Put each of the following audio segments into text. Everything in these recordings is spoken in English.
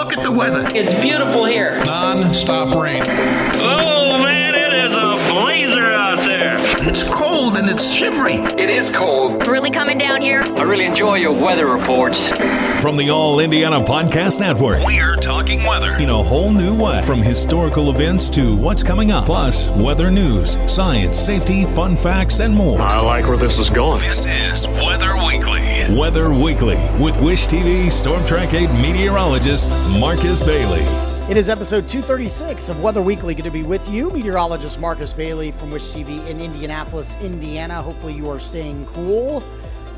Look at the weather. It's beautiful here. Non-stop rain. Oh, man, it is a blazer out there. It's cold and it's shivery. It is cold. Really coming down here. I really enjoy your weather reports. From the All Indiana Podcast Network, we're talking weather in a whole new way. From historical events to what's coming up, plus weather news, science, safety, fun facts, and more. I like where this is going. This is Weather Weekly. Weather Weekly with Wish TV Storm Track 8 meteorologist Marcus Bailey. It is episode 236 of Weather Weekly. Good to be with you. Meteorologist Marcus Bailey from Wish TV in Indianapolis, Indiana. Hopefully you are staying cool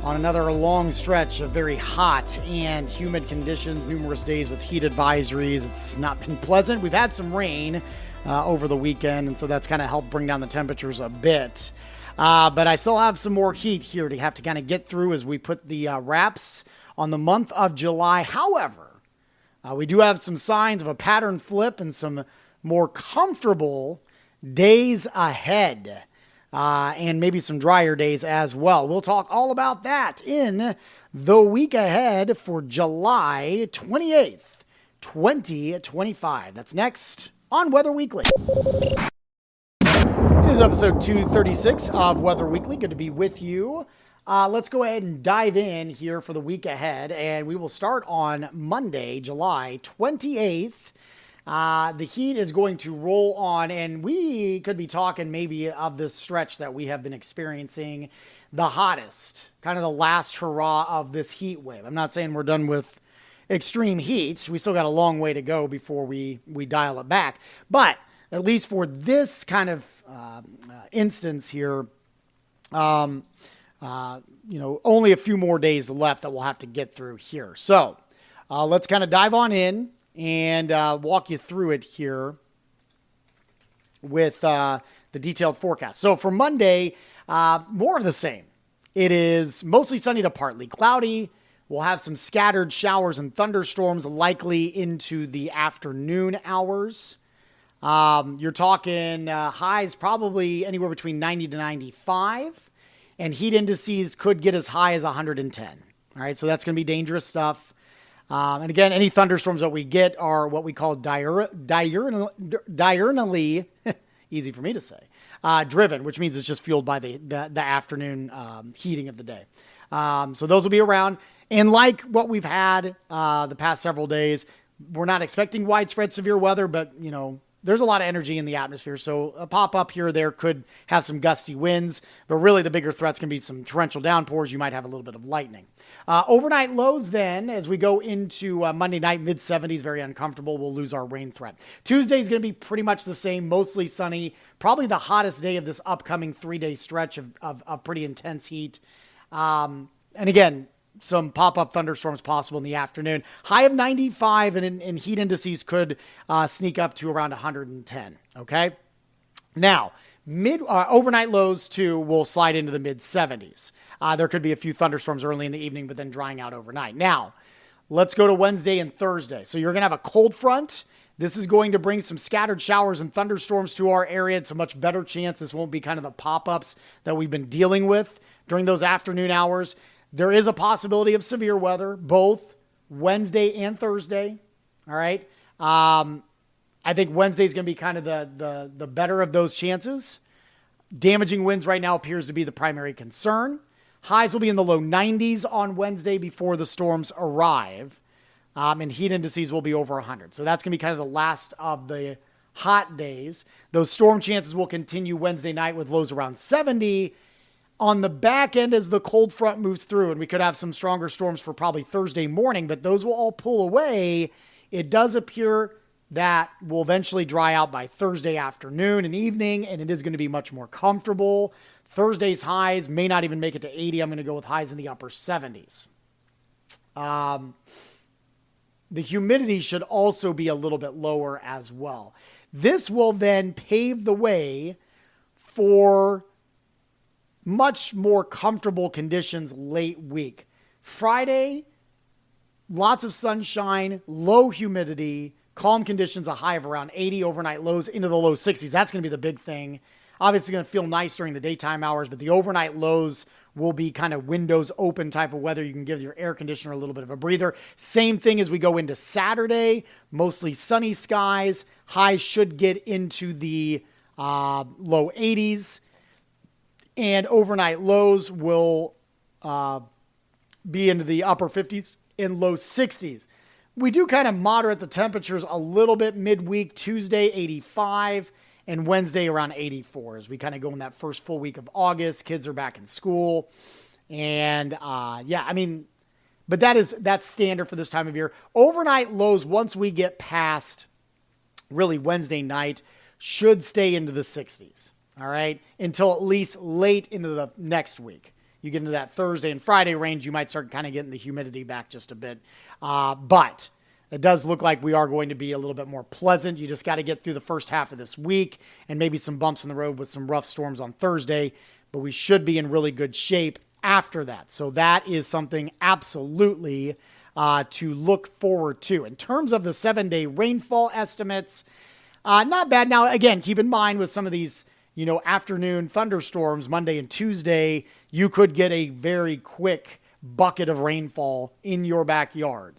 on another long stretch of very hot and humid conditions, numerous days with heat advisories. It's not been pleasant. We've had some rain over the weekend, and so that's kind of helped bring down the temperatures a bit. But I still have some more heat here to have to kind of get through as we put the wraps on the month of July. However, we do have some signs of a pattern flip and some more comfortable days ahead. And maybe some drier days as well. We'll talk all about that in the week ahead for July 28th, 2025. That's next on Weather Weekly. It is episode 236 of Weather Weekly. Good to be with you. Let's go ahead and dive in here for the week ahead, and we will start on Monday, July 28th. The heat is going to roll on, and we could be talking maybe of this stretch that we have been experiencing the hottest, kind of the last hurrah of this heat wave. I'm not saying we're done with extreme heat. We still got a long way to go before we dial it back. But at least for this kind of instance here, only a few more days left that we'll have to get through here. So let's kind of dive on in and walk you through it here with the detailed forecast. So for Monday, more of the same. It is mostly sunny to partly cloudy. We'll have some scattered showers and thunderstorms likely into the afternoon hours. You're talking highs probably anywhere between 90 to 95, and heat indices could get as high as 110. All right, so that's going to be dangerous stuff. And again, any thunderstorms that we get are what we call diurnally, easy for me to say, driven, which means it's just fueled by the afternoon heating of the day. So those will be around. And like what we've had the past several days, we're not expecting widespread severe weather, but, there's a lot of energy in the atmosphere. So a pop-up here or there could have some gusty winds, but really the bigger threats can be some torrential downpours. You might have a little bit of lightning. Overnight lows then, as we go into Monday night, mid-70s, very uncomfortable. We'll lose our rain threat. Tuesday is going to be pretty much the same, mostly sunny. Probably the hottest day of this upcoming 3-day stretch of pretty intense heat. And again, some pop-up thunderstorms possible in the afternoon. High of 95, and heat indices could sneak up to around 110, okay? Now, overnight lows, too, will slide into the mid-70s. There could be a few thunderstorms early in the evening, but then drying out overnight. Now, let's go to Wednesday and Thursday. So you're going to have a cold front. This is going to bring some scattered showers and thunderstorms to our area. It's a much better chance this won't be kind of the pop-ups that we've been dealing with during those afternoon hours. There is a possibility of severe weather, both Wednesday and Thursday. All right. I think Wednesday is going to be kind of the better of those chances. Damaging winds right now appears to be the primary concern. Highs will be in the low 90s on Wednesday before the storms arrive. And heat indices will be over 100. So that's going to be kind of the last of the hot days. Those storm chances will continue Wednesday night with lows around 70. On the back end as the cold front moves through, and we could have some stronger storms for probably Thursday morning, but those will all pull away. It does appear that will eventually dry out by Thursday afternoon and evening, and it is going to be much more comfortable. Thursday's highs may not even make it to 80. I'm going to go with highs in the upper 70s. The humidity should also be a little bit lower as well. This will then pave the way for much more comfortable conditions late week. Friday, lots of sunshine, low humidity, calm conditions, a high of around 80, overnight lows into the low 60s. That's going to be the big thing. Obviously going to feel nice during the daytime hours, but the overnight lows will be kind of windows open type of weather. You can give your air conditioner a little bit of a breather. Same thing as we go into Saturday, mostly sunny skies. Highs should get into the low 80s, and overnight lows will be into the upper 50s and low 60s. We do kind of moderate the temperatures a little bit midweek. Tuesday, 85, and Wednesday around 84 as we kind of go in that first full week of August. Kids are back in school. And but that's standard for this time of year. Overnight lows, once we get past really Wednesday night, should stay into the 60s. All right. Until at least late into the next week. You get into that Thursday and Friday range, you might start kind of getting the humidity back just a bit. But it does look like we are going to be a little bit more pleasant. You just got to get through the first half of this week and maybe some bumps in the road with some rough storms on Thursday. But we should be in really good shape after that. So that is something absolutely to look forward to. In terms of the 7-day rainfall estimates, not bad. Now, again, keep in mind with some of these afternoon thunderstorms, Monday and Tuesday, you could get a very quick bucket of rainfall in your backyard.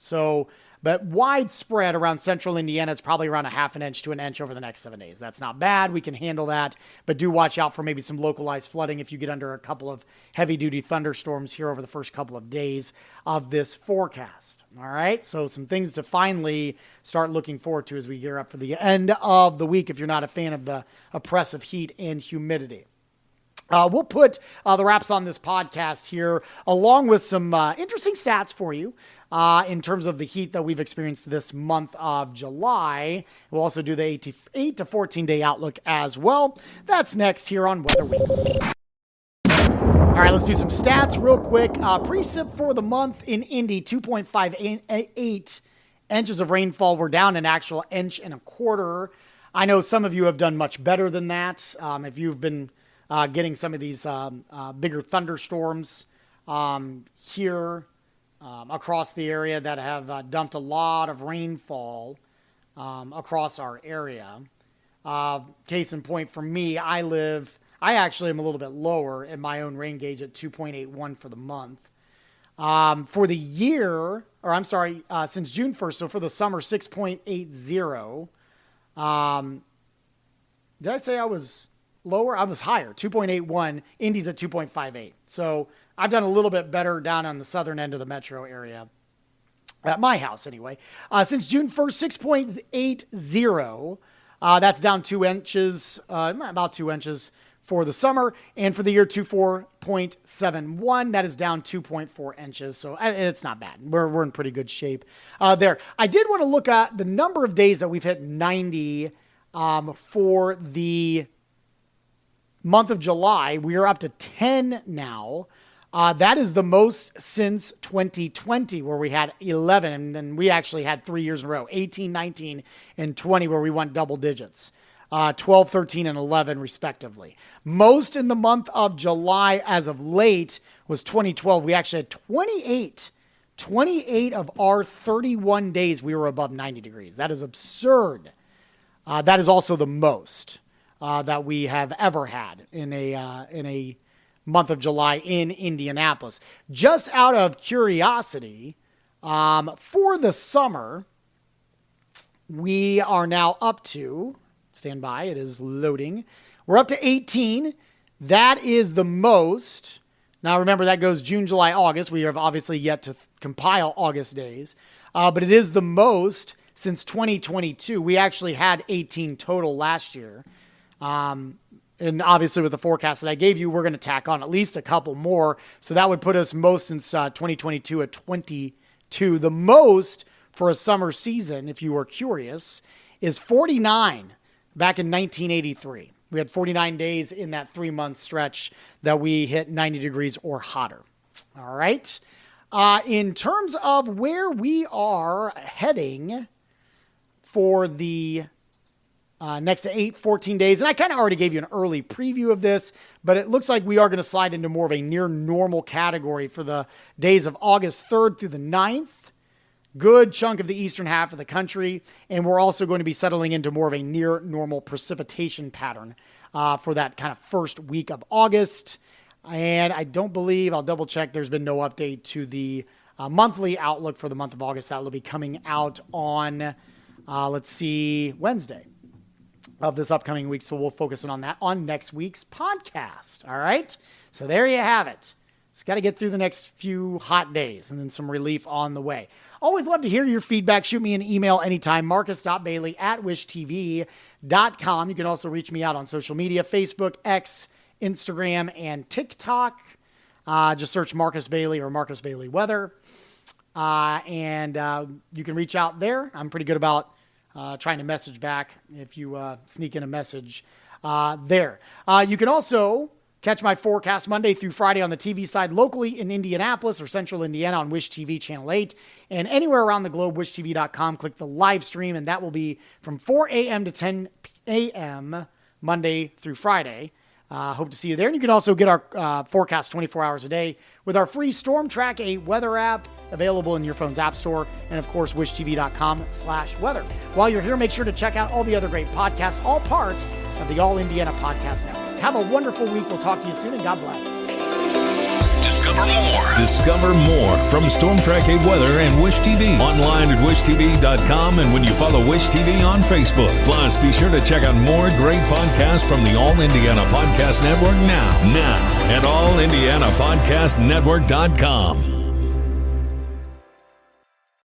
But widespread around central Indiana, it's probably around a half an inch to an inch over the next 7 days. That's not bad. We can handle that, but do watch out for maybe some localized flooding if you get under a couple of heavy-duty thunderstorms here over the first couple of days of this forecast. All right, so some things to finally start looking forward to as we gear up for the end of the week if you're not a fan of the oppressive heat and humidity. We'll put the wraps on this podcast here along with some interesting stats for you in terms of the heat that we've experienced this month of July. We'll also do the 8 to 14-day outlook as well. That's next here on Weather Week. All right, let's do some stats real quick. Precip for the month in Indy, 2.58 inches of rainfall. We're down an actual 1.25 inches. I know some of you have done much better than that. If you've been getting some of these bigger thunderstorms here across the area that have dumped a lot of rainfall across our area. Case in point for me, I actually am a little bit lower in my own rain gauge at 2.81 for the month. For the year, since June 1st, so for the summer, 6.80. Did I say I was lower? I was higher, 2.81. Indy's at 2.58. So I've done a little bit better down on the southern end of the metro area. At my house, anyway. Since June 1st, 6.80. That's down 2 inches, about 2 inches for the summer. And for the year, 4.71. That is down 2.4 inches. So it's not bad. We're in pretty good shape there. I did want to look at the number of days that we've hit 90 for the month of July. We are up to 10 now. That is the most since 2020, where we had 11, and then we actually had 3 years in a row, 18, 19, and 20, where we went double digits, 12, 13, and 11, respectively. Most in the month of July as of late was 2012. We actually had 28 of our 31 days we were above 90 degrees. That is absurd. That is also the most that we have ever had in a month of July in Indianapolis. Just out of curiosity, for the summer, we are now up to, stand by, it is loading. We're up to 18. That is the most. Now remember, that goes June, July, August. We have obviously yet to compile August days, but it is the most since 2022. We actually had 18 total last year. And obviously with the forecast that I gave you, we're going to tack on at least a couple more. So that would put us most since 2022 at 22. The most for a summer season, if you were curious, is 49 back in 1983. We had 49 days in that 3-month stretch that we hit 90 degrees or hotter. All right. In terms of where we are heading for the next to 14 days. And I kind of already gave you an early preview of this, but it looks like we are going to slide into more of a near normal category for the days of August 3rd through the 9th. Good chunk of the eastern half of the country. And we're also going to be settling into more of a near normal precipitation pattern for that kind of first week of August. And I don't believe, I'll double check, there's been no update to the monthly outlook for the month of August. That will be coming out on, Wednesday of this upcoming week. So we'll focus on that on next week's podcast. All right. So there you have it. Just got to get through the next few hot days and then some relief on the way. Always love to hear your feedback. Shoot me an email anytime, marcus.bailey@wishtv.com. You can also reach me out on social media, Facebook, X, Instagram, and TikTok. Just search Marcus Bailey or Marcus Bailey Weather. And you can reach out there. I'm pretty good about trying to message back if you sneak in a message there. You can also catch my forecast Monday through Friday on the TV side locally in Indianapolis or Central Indiana on Wish TV Channel 8. And anywhere around the globe, wishtv.com, click the live stream, and that will be from 4 a.m. to 10 a.m. Monday through Friday. Hope to see you there. And you can also get our forecast 24 hours a day with our free Storm Track 8 weather app available in your phone's app store. And of course, wishtv.com/weather. While you're here, make sure to check out all the other great podcasts, all part of the All Indiana Podcast Network. Have a wonderful week. We'll talk to you soon, and God bless. Discover more from Storm Track 8 Weather and Wish TV. Online at wishtv.com and when you follow Wish TV on Facebook. Plus, be sure to check out more great podcasts from the All Indiana Podcast Network now at allindianapodcastnetwork.com.